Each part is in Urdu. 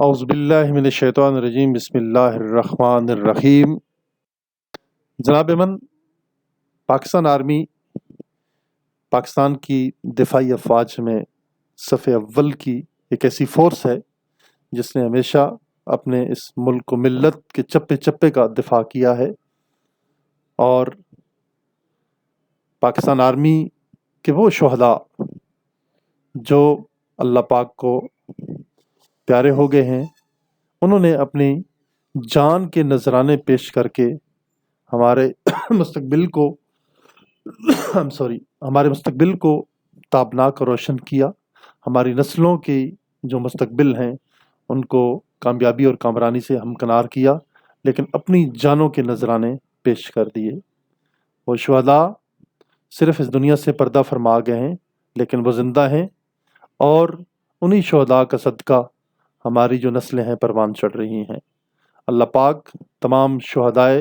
اعوذ باللہ من الشیطان الرجیم بسم اللہ الرحمن الرحیم۔ جناب من، پاکستان آرمی پاکستان کی دفاعی افواج میں صف اول کی ایک ایسی فورس ہے جس نے ہمیشہ اپنے اس ملک و ملت کے چپے چپے کا دفاع کیا ہے، اور پاکستان آرمی کے وہ شہداء جو اللہ پاک کو پیارے ہو گئے ہیں، انہوں نے اپنی جان کے نذرانے پیش کر کے ہمارے مستقبل کو ہمارے مستقبل کو تابناک اور روشن کیا، ہماری نسلوں کی جو مستقبل ہیں ان کو کامیابی اور کامرانی سے ہمکنار کیا، لیکن اپنی جانوں کے نذرانے پیش کر دیے۔ وہ شہداء صرف اس دنیا سے پردہ فرما گئے ہیں، لیکن وہ زندہ ہیں، اور انہی شہداء کا صدقہ ہماری جو نسلیں ہیں پروان چڑھ رہی ہیں۔ اللہ پاک تمام شہدائے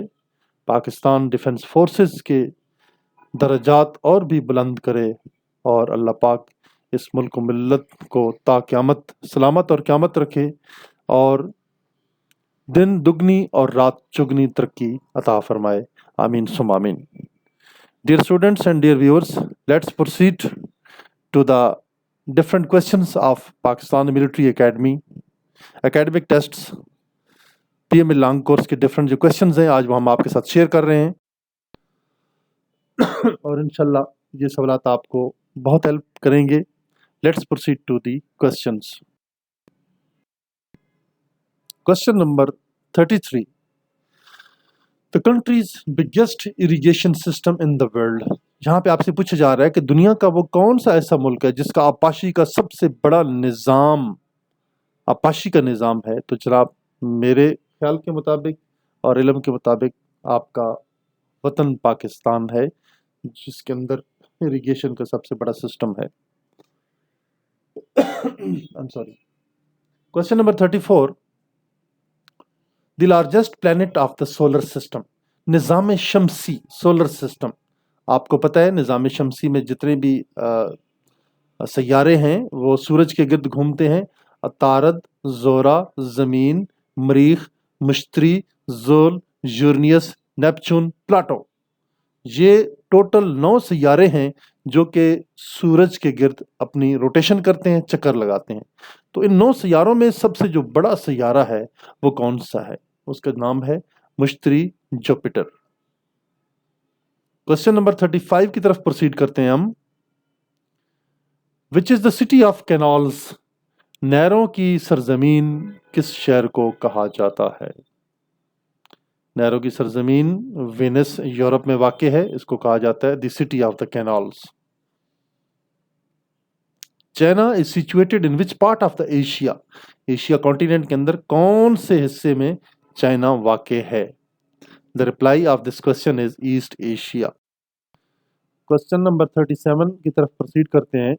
پاکستان ڈیفنس فورسز کے درجات اور بھی بلند کرے، اور اللہ پاک اس ملک و ملت کو تا قیامت سلامت اور قیامت رکھے، اور دن دگنی اور رات چگنی ترقی عطا فرمائے، آمین ثم آمین۔ Dear students and dear viewers, let's proceed to the different questions of Pakistan Military Academy academic tests PML long course کے ڈفرینٹ جو کویشچنز ہیں آج وہ ہم آپ کے ساتھ شیئر کر رہے ہیں، اور انشاءاللہ یہ سوالات آپ کو بہت ہیلپ کریں گے۔ Let's proceed to the questions. Question number 33، The country's biggest irrigation system in the world۔ یہاں پہ آپ سے پوچھا جا رہا ہے کہ دنیا کا وہ کون سا ایسا ملک ہے جس کا آبپاشی کا سب سے بڑا نظام آبپاشی کا نظام ہے؟ تو جناب میرے خیال کے مطابق اور علم کے مطابق آپ کا وطن پاکستان ہے، جس کے اندر اریگیشن کا سب سے بڑا سسٹم ہے۔ Question number 34، the largest planet of the solar system. نظام شمسی سولر سسٹم، آپ کو پتہ ہے نظام شمسی میں جتنے بھی سیارے ہیں وہ سورج کے گرد گھومتے ہیں: عطارد، زہرہ، زمین، مریخ، مشتری، زحل، یورینس، نیپچون، پلاٹو۔ یہ ٹوٹل 9 سیارے ہیں جو کہ سورج کے گرد اپنی روٹیشن کرتے ہیں، چکر لگاتے ہیں۔ تو ان 9 سیاروں میں سب سے جو بڑا سیارہ ہے وہ کون سا ہے؟ اس کا نام ہے مشتری، جوپیٹر۔ کویشچن نمبر 35 کی طرف پروسیڈ کرتے ہیں ہم۔ وچ از دا سٹی آف کینالز؟ نہروں کی سرزمین کس شہر کو کہا جاتا ہے؟ نہروں کی سرزمین وینس یورپ میں واقع ہے، اس کو کہا جاتا ہے the city of the canals. China is situated in which part of the Asia? Asia continent کے اندر کون سے حصے میں چائنا واقع ہے؟ The reply of this question is East Asia۔ Question number 37 کی طرف پروسیڈ کرتے ہیں۔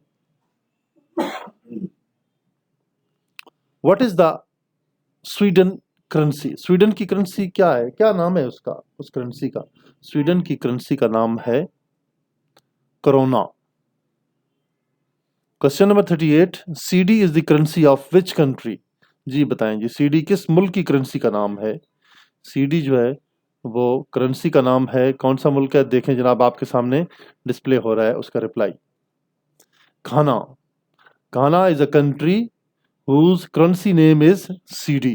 What is the Sweden currency؟ Sweden کی کرنسی کیا ہے؟ کیا نام ہے اس کرنسی کا؟ سویڈن کی کرنسی کا نام ہے krona. Question number 38، cedi is the currency of which country? جی بتائیں جی، سی ڈی کس ملک کی کرنسی کا نام ہے؟ سی ڈی جو ہے وہ کرنسی کا نام ہے، کون سا ملک ہے؟ دیکھیں جناب آپ کے سامنے ڈسپلے ہو رہا ہے اس کا reply, Ghana. Ghana is a country whose currency name is CD۔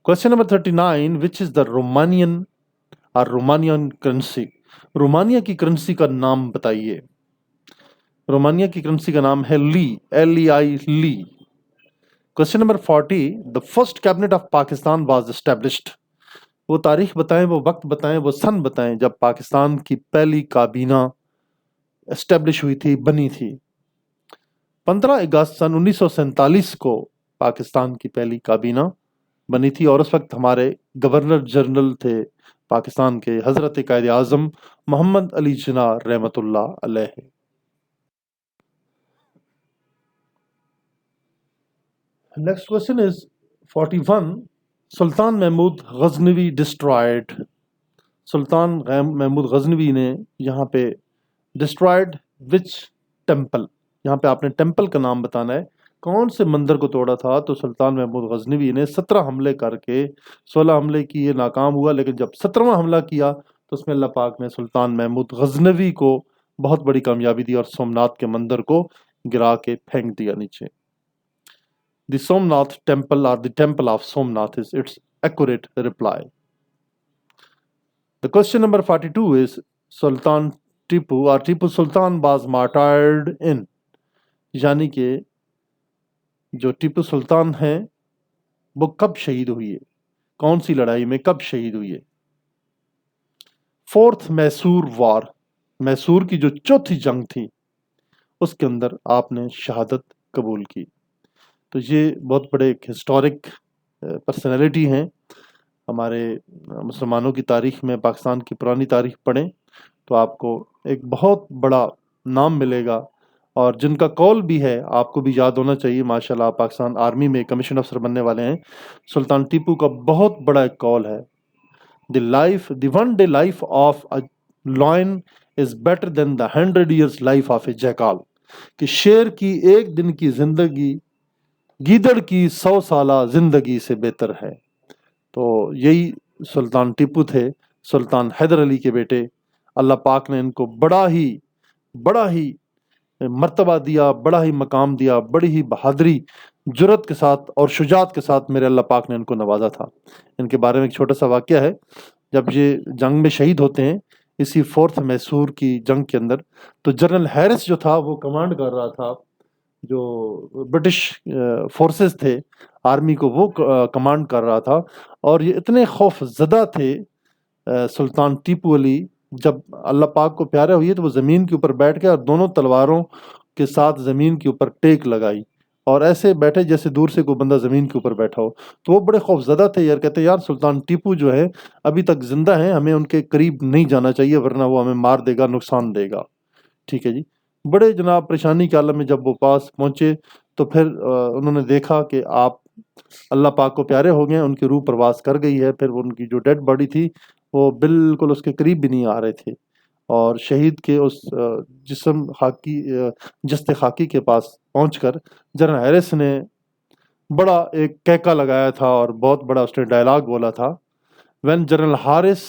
Question number 39، which is the Romanian currency؟ Romania کی کرنسی کا نام بتائیے۔ رومانیہ کی کرنسی کا نام ہے لی، LEI لی۔ Question number 40، the first cabinet of Pakistan was established۔ وہ تاریخ بتائیں، وہ وقت بتائیں، وہ سن بتائیں جب پاکستان کی پہلی کابینہ اسٹیبلش ہوئی تھی، بنی تھی۔ 15 اگست سن 1947 کو پاکستان کی پہلی کابینہ بنی تھی، اور اس وقت ہمارے گورنر جنرل تھے پاکستان کے حضرت قائد اعظم محمد علی جناح رحمۃ اللہ علیہ۔ نیکسٹ کویشچن از 41، سلطان محمود غزنوی ڈسٹرائڈ۔ سلطان محمود غزنوی نے یہاں پہ ڈسٹرائڈ وچ ٹیمپل؟ یہاں پہ آپ نے ٹیمپل کا نام بتانا ہے، کون سے مندر کو توڑا تھا؟ تو سلطان محمود غزنوی نے 17 حملے کر کے 16 حملے کیے، ناکام ہوا، لیکن جب 17واں حملہ کیا تو اس میں اللہ پاک نے سلطان محمود غزنوی کو بہت بڑی کامیابی دی اور سومناتھ کے مندر کو گرا کے پھینک دیا نیچے۔ دی سومناتھ ٹیمپل اور the temple of Somnath is its accurate reply. The question number 42 is Sultan Tipu or Tipu Sultan was martyred in، یعنی کہ جو ٹیپو سلطان ہیں وہ کب شہید ہوئی ہے، کون سی لڑائی میں کب شہید ہوئی ہے؟ فورتھ میسور وار، میسور کی جو چوتھی جنگ تھی اس کے اندر آپ نے شہادت قبول کی۔ تو یہ بہت بڑے ایک ہسٹورک پرسنالٹی ہیں ہمارے مسلمانوں کی تاریخ میں۔ پاکستان کی پرانی تاریخ پڑھیں تو آپ کو ایک بہت بڑا نام ملے گا، اور جن کا کال بھی ہے آپ کو بھی یاد ہونا چاہیے۔ ماشاءاللہ آپ پاکستان آرمی میں کمیشن افسر بننے والے ہیں۔ سلطان ٹیپو کا بہت بڑا ایک کال ہے، the one day life of a lion is better than the 100 years life of a jackal, کہ شیر کی ایک دن کی زندگی گیدڑ کی 100 سالہ زندگی سے بہتر ہے۔ تو یہی سلطان ٹیپو تھے، سلطان حیدر علی کے بیٹے۔ اللہ پاک نے ان کو بڑا ہی مرتبہ دیا، بڑا ہی مقام دیا، بڑی ہی بہادری، جرت کے ساتھ اور شجاعت کے ساتھ میرے اللہ پاک نے ان کو نوازا تھا۔ ان کے بارے میں ایک چھوٹا سا واقعہ ہے، جب یہ جنگ میں شہید ہوتے ہیں اسی فورتھ میسور کی جنگ کے اندر، تو جنرل ہیرس جو تھا وہ کمانڈ کر رہا تھا، جو برٹش فورسز تھے آرمی کو وہ کمانڈ کر رہا تھا، اور یہ اتنے خوف زدہ تھے سلطان ٹیپو علی، جب اللہ پاک کو پیارے ہوئے تو وہ زمین کے اوپر بیٹھ گئے اور دونوں تلواروں کے ساتھ زمین کے اوپر ٹیک لگائی، اور ایسے بیٹھے جیسے دور سے کوئی بندہ زمین کے اوپر بیٹھا ہو۔ تو وہ بڑے خوف زدہ تھے یار، کہتے یار سلطان ٹیپو جو ہے ابھی تک زندہ ہیں، ہمیں ان کے قریب نہیں جانا چاہیے ورنہ وہ ہمیں مار دے گا، نقصان دے گا۔ ٹھیک ہے جی، بڑے جناب پریشانی کے عالم میں جب وہ پاس پہنچے تو پھر انہوں نے دیکھا کہ آپ اللہ پاک کو پیارے ہو گئے، ان کی روح پرواز کر گئی ہے۔ پھر ان کی جو ڈیڈ باڈی تھی وہ بالکل اس کے قریب بھی نہیں آ رہے تھے، اور شہید کے اس جسد خاکی کے پاس پہنچ کر جنرل ہیرس نے بڑا ایک کہکا لگایا تھا اور بہت بڑا اس نے ڈائلاگ بولا تھا، when General Harris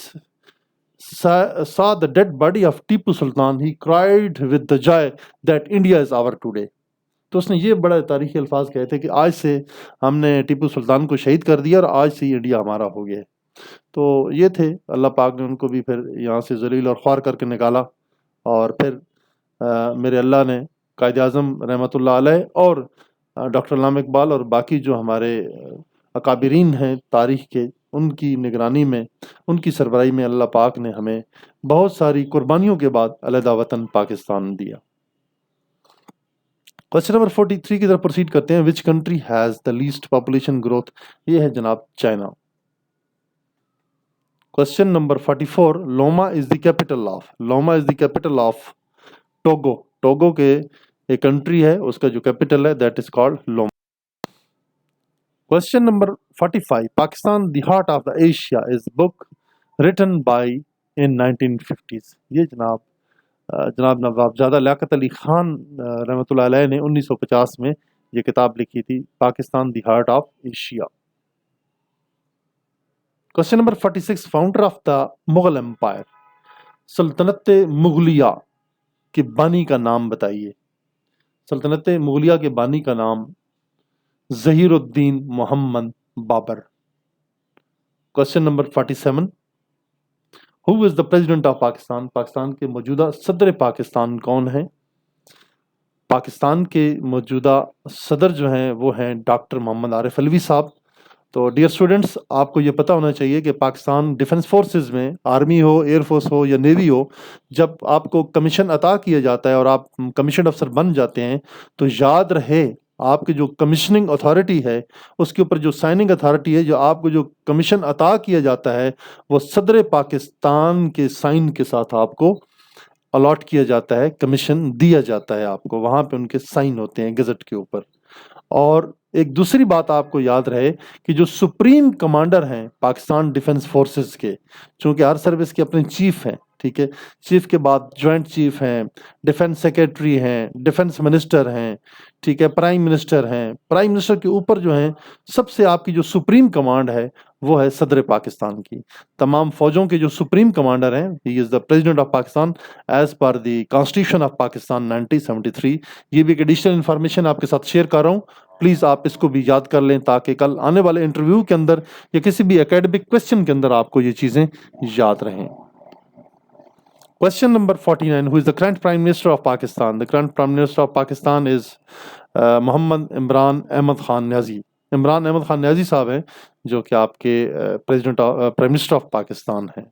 saw the dead body of Tipu Sultan, he cried with the joy that India is our today. تو اس نے یہ بڑا تاریخی الفاظ کہے تھے کہ آج سے ہم نے ٹیپو سلطان کو شہید کر دیا اور آج سے انڈیا ہمارا ہو گیا۔ تو یہ تھے، اللہ پاک نے ان کو بھی پھر یہاں سے ذلیل اور خوار کر کے نکالا، اور پھر میرے اللہ نے قائد اعظم رحمۃ اللہ علیہ اور ڈاکٹر علامہ اقبال اور باقی جو ہمارے اکابرین ہیں تاریخ کے، ان کی نگرانی میں، ان کی سربراہی میں اللہ پاک نے ہمیں بہت ساری قربانیوں کے بعد علیحدہ وطن پاکستان دیا۔ کوسچن نمبر 43 کی طرف پروسیڈ کرتے ہیں۔ Which country has the least population growth? یہ ہے جناب China. Question number 44، Lomé is the capital of Togo. Togo کے ایک کنٹری ہے، اس کا جو کیپٹل ہے that is called Lomé. Question number 45، Pakistan the heart of the Asia is book written by in 1950۔ یہ جناب نواب زادہ لیاقت علی خان رحمۃ اللہ علیہ نے 1950 میں یہ کتاب لکھی تھی، Pakistan the heart of Asia. Question number 46، founder of the Mughal empire, سلطنت مغلیہ کے بانی کا نام بتائیے۔ سلطنت مغلیہ کے بانی کا نام Zahir uddin Muhammad Babur. Question number 47، who is the president of Pakistan? Pakistan کے موجودہ صدر پاکستان کون ہیں؟ پاکستان کے موجودہ صدر جو ہیں وہ ہیں ڈاکٹر محمد عارف علوی صاحب۔ تو ڈیئر اسٹوڈنٹس، آپ کو یہ پتہ ہونا چاہیے کہ پاکستان ڈیفنس فورسز میں، آرمی ہو، ایئر فورس ہو یا نیوی ہو، جب آپ کو کمیشن عطا کیا جاتا ہے اور آپ کمیشن افسر بن جاتے ہیں تو یاد رہے آپ کی جو کمیشننگ اتھارٹی ہے، اس کے اوپر جو سائننگ اتھارٹی ہے، جو آپ کو جو کمیشن عطا کیا جاتا ہے وہ صدر پاکستان کے سائن کے ساتھ آپ کو الاٹ کیا جاتا ہے، کمیشن دیا جاتا ہے آپ کو، وہاں پہ ان کے سائن ہوتے ہیں گزٹ کے اوپر۔ اور ایک دوسری بات آپ کو یاد رہے کہ جو سپریم کمانڈر ہیں پاکستان ڈیفنس فورسز کے، چونکہ ہر سروس کے اپنے چیف ہیں، ٹھیک ہے. چیف کے بعد جوائنٹ چیف ہیں, ڈیفنس سیکرٹری ہیں, ڈیفنس منسٹر ہیں, ٹھیک ہے, پرائم منسٹر ہیں. پرائم منسٹر کے اوپر جو ہیں سب سے آپ کی جو سپریم کمانڈ ہے وہ ہے صدر پاکستان کی. تمام فوجوں کے جو سپریم کمانڈر ہیں, he is the president of Pakistan as per the constitution of Pakistan 1973. یہ بھی ایک ایڈیشنل انفارمیشن آپ کے ساتھ شیئر کر رہا ہوں, پلیز آپ اس کو بھی یاد کر لیں تاکہ کل آنے والے انٹرویو کے اندر یا کسی بھی اکیڈمک کوشچن کے اندر آپ کو یہ چیزیں یاد رہیں. Question number 49. Who is the current Prime Minister of Pakistan? The current Prime Minister of Pakistan is Muhammad Imran Ahmad Khan Niazi. Imran Ahmad Khan نیازی صاحب ہیں جو کہ آپ کے پرائم منسٹر آف پاکستان ہیں.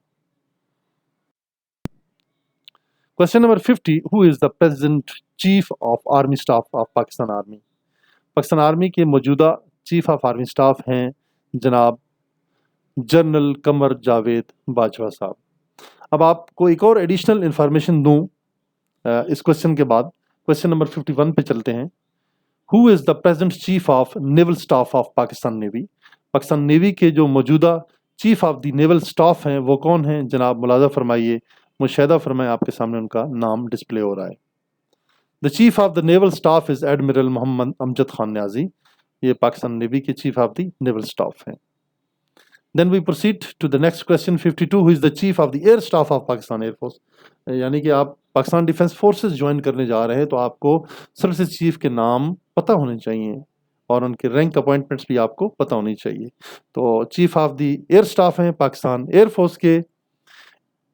Question number 50. Who is the President Chief of Army Staff of Pakistan Army? Pakistan army کے موجودہ چیف آف آرمی اسٹاف ہیں جناب جنرل قمر جاوید باجوہ صاحب. اب آپ کو ایک اور ایڈیشنل انفارمیشن دوں اس کوشچن کے بعد. کوشچن نمبر 51 پہ چلتے ہیں. Who is the present chief of naval staff of Pakistan Navy? Pakistan navy کے جو موجودہ chief of the naval staff ہیں وہ کون ہیں جناب؟ ملاحظہ فرمائیے, مشاہدہ فرمائیں, آپ کے سامنے ان کا نام ڈسپلے ہو رہا ہے. The chief of the naval staff is Admiral محمد امجد خان نیازی. یہ پاکستان نیوی کے chief of the naval staff ہیں. Then we proceed to the next question 52. Who is the chief of the air staff of Pakistan Air Force? یعنی کہ آپ پاکستان ڈیفنس فورسز جوائن کرنے جا رہے ہیں تو آپ کو سروسز چیف کے نام پتہ ہونے چاہیے اور ان کے رینک اپوائنٹمنٹس بھی آپ کو پتہ ہونی چاہیے. تو chief of the air staff ہیں پاکستان ایئر فورس کے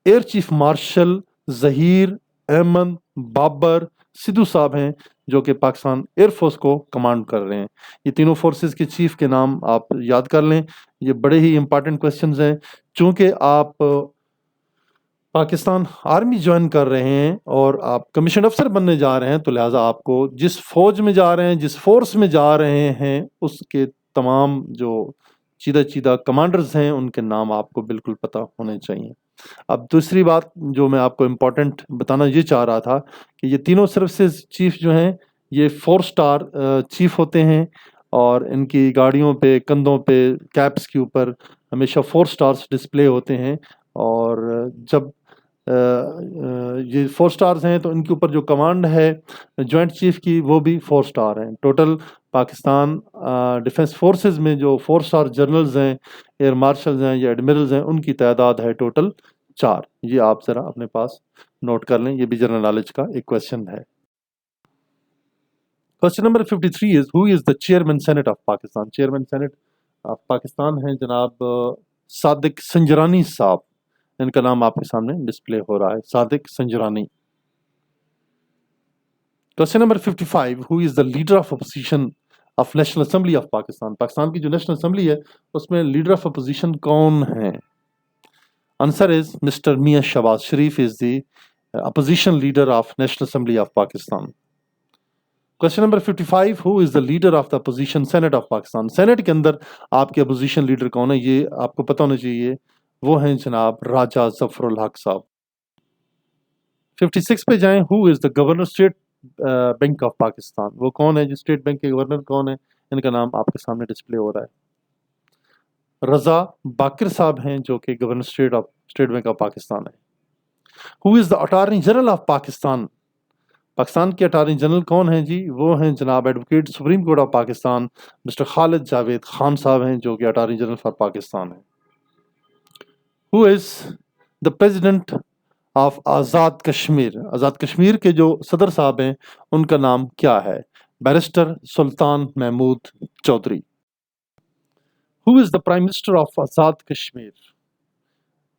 air chief marshal Zaheer Ahmed Babar Sidhu sahib ہیں جو کہ پاکستان ایئر فورس کو کمانڈ کر رہے ہیں. یہ تینوں فورسز کے چیف کے نام آپ یاد کر لیں. یہ بڑے ہی امپارٹنٹ کویسچنز ہیں. چونکہ آپ پاکستان آرمی جوائن کر رہے ہیں اور آپ کمیشن افسر بننے جا رہے ہیں تو لہٰذا آپ کو جس فوج میں جا رہے ہیں, جس فورس میں جا رہے ہیں, اس کے تمام جو چیدہ کمانڈرز ہیں ان کے نام آپ کو بالکل پتہ ہونے چاہیے. اب دوسری بات جو میں آپ کو امپورٹنٹ بتانا یہ چاہ رہا تھا کہ یہ تینوں سروسز چیف جو ہیں یہ 4 سٹار چیف ہوتے ہیں اور ان کی گاڑیوں پہ, کندھوں پہ, کیپس کے اوپر ہمیشہ 4 سٹارز ڈسپلے ہوتے ہیں. اور جب یہ 4 سٹارز ہیں تو ان کے اوپر جو کمانڈ ہے جوائنٹ چیف کی وہ بھی 4 سٹار ہیں. ٹوٹل پاکستان ڈیفنس فورسز میں جو 4 سٹار جنرلز ہیں, ایئر مارشلز ہیں یا ایڈمرلز ہیں, ان کی تعداد ہے ٹوٹل 4. یہ آپ ذرا اپنے پاس نوٹ کر لیں, یہ بھی جنرل نالج کا ایک کویسچن ہے. Question number 53 is who is the chairman senate of Pakistan? Chairman senate of Pakistan ہیں جناب صادق سنجرانی صاحب. ان کا نام آپ کے سامنے ڈسپلے ہو رہا ہے, Sadiq Sanjrani. Question number 55 who is the leader of opposition of National Assembly of Pakistan? Pakistan کی جو نیشنل اسمبلی ہے اس میں لیڈر آف اپوزیشن کون ہیں؟ Answer is mister Mian Shehbaz Sharif is the opposition leader of national assembly of Pakistan. Question number 55 who is the leader of the opposition senate of Pakistan? Senate کے اندر آپ کے اپوزیشن لیڈر کون ہے یہ آپ کو پتہ ہونا چاہیے. وہ ہیں جناب راجہ ظفر الحق صاحب. 56 پہ جائیں. who is the governor state bank of Pakistan? وہ کون ہے جو اسٹیٹ بینک کے گورنر کون ہے؟ ان کا نام آپ کے سامنے ڈسپلے ہو رہا ہے. رضا باقر صاحب ہیں جو کہ governor state bank of Pakistan ہے. who is the attorney general of Pakistan? Pakistan کے اٹارنی جنرل کون ہیں جی؟ وہ ہیں جناب advocate supreme court of Pakistan mister Khalid Javed Khan صاحب ہیں جو کہ اٹارنی جنرل فار پاکستان ہیں. who is the president of Azad Kashmir? Azad Kashmir کے جو صدر صاحب ہیں ان کا نام کیا ہے؟ Barrister Sultan Mahmood Chaudhry. Who is the Prime Minister of Azad Kashmir?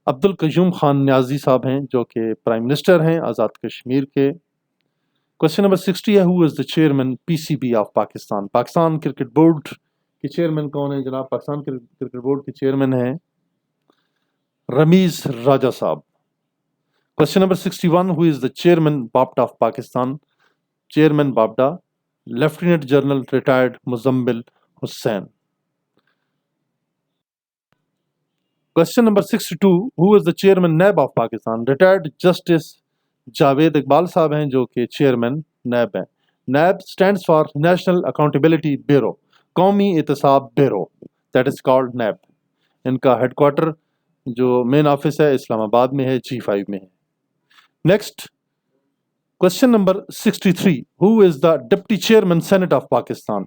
Abdul Qayyum Khan نیازی صاحب ہیں جو کہ پرائم منسٹر ہیں آزاد کشمیر کے. کویسچن نمبر 60 ہے. Who is the chairman PCB of Pakistan? Pakistan cricket board کے چیئرمین کون ہیں جناب؟ پاکستان کرکٹ بورڈ کے چیئرمین ہیں رمیز راجہ صاحب. Question number 61. Who is the chairman BAPTA of Pakistan? Chairman BAPTA, Lieutenant General retired Muzambil Hussain. Question number 62. Who is the chairman NAB of Pakistan? Retired Justice Javed Iqbal صاحب ہیں جو کہ چیئرمین NAB ہیں. NAB stands for National Accountability Bureau. قومی احتساب bureau, that is called NAB. ان کا ہیڈ کوارٹر جو مین آفس ہے اسلام آباد میں ہے, G5 میں ہے. Next, question number 63. Who is the Deputy Chairman Senate of Pakistan?